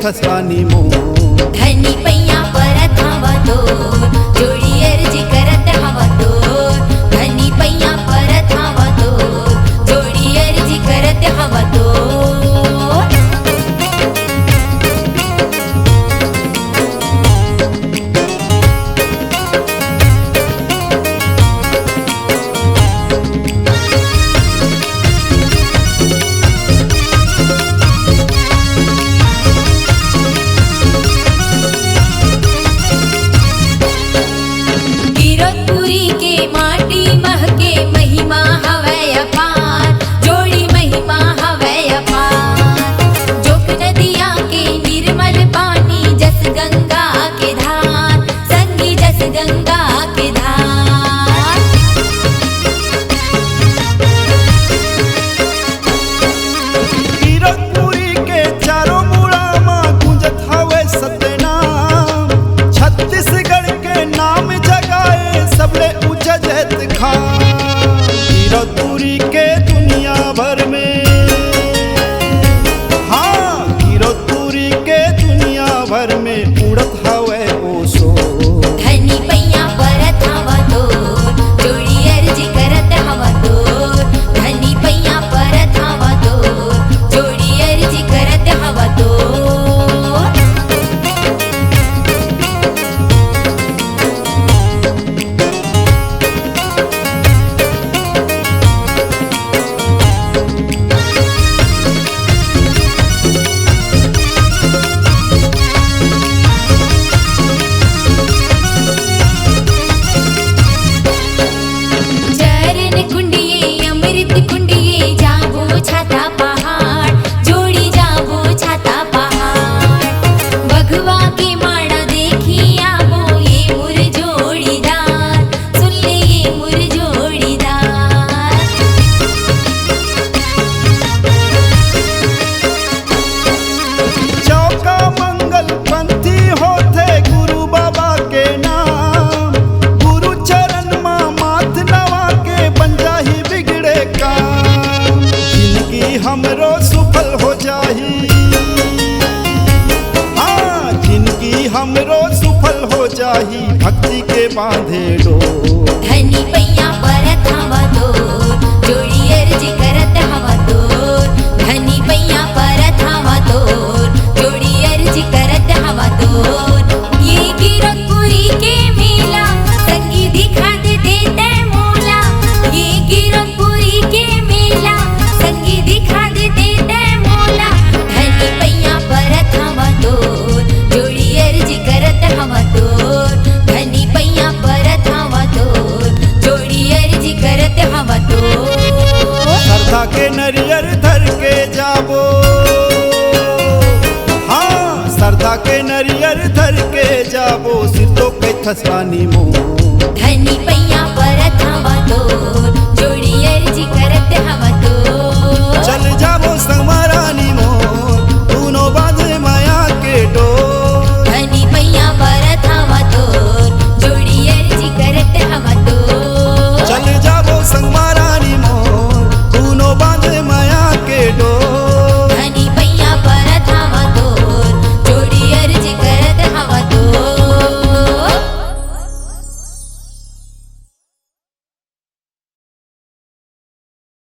थसवानी मो धनी पैया परत हवा तो जोड़ी अर्जी करत हवा तो धनी पैया परत हवा तो जोड़ी अर्जी करत हवा तो माटी महके महिमा हवै अपार जोड़ी महिमा हवै अपार जोक नदिया के निर्मल पानी जस गंगा के धार संगी जस गंगा के धार कीरतपुरी के चारों मुड़ा मां गुंजत हवै सतनाम छत्तीसगढ़ के नाम जगाए सबले जहत खान कीरतपुरी के दुनिया भर में हाँ कीरतपुरी के दुनिया भर में उड़त हवे ओसो धनी पैया परत हवा तो जोड़ी अर्जी करत हवा तो धनी पैया परत हवा तो जोड़ी अर्जी करत हवा तो हमरो सुफल हो जाही हाँ जिंदगी हमरो सुफल हो जाही भक्ति के बांधे लो धनी पैया परत हवा तो जोड़ी अर्जी करत हवा तो धनी पैया परत हवा तो जोड़ी अर्जी करत हवा तो ये कीरतपुरी के मेला संगी दिखा दे देते मोला ये कीरतपुरी के मेला संगी दिखा दे देते मोला धनी पैया परत हवा तो जोड़ी अर्जी करत हवा तो धनी पैया परत हवा तो जोड़ी अर्जी करत हवा तो श्रद्धा के नरियर धर के जाबो हाँ श्रद्धा के नरियर धर के जाबो सिर तो पे थसवानी मो धनी पैया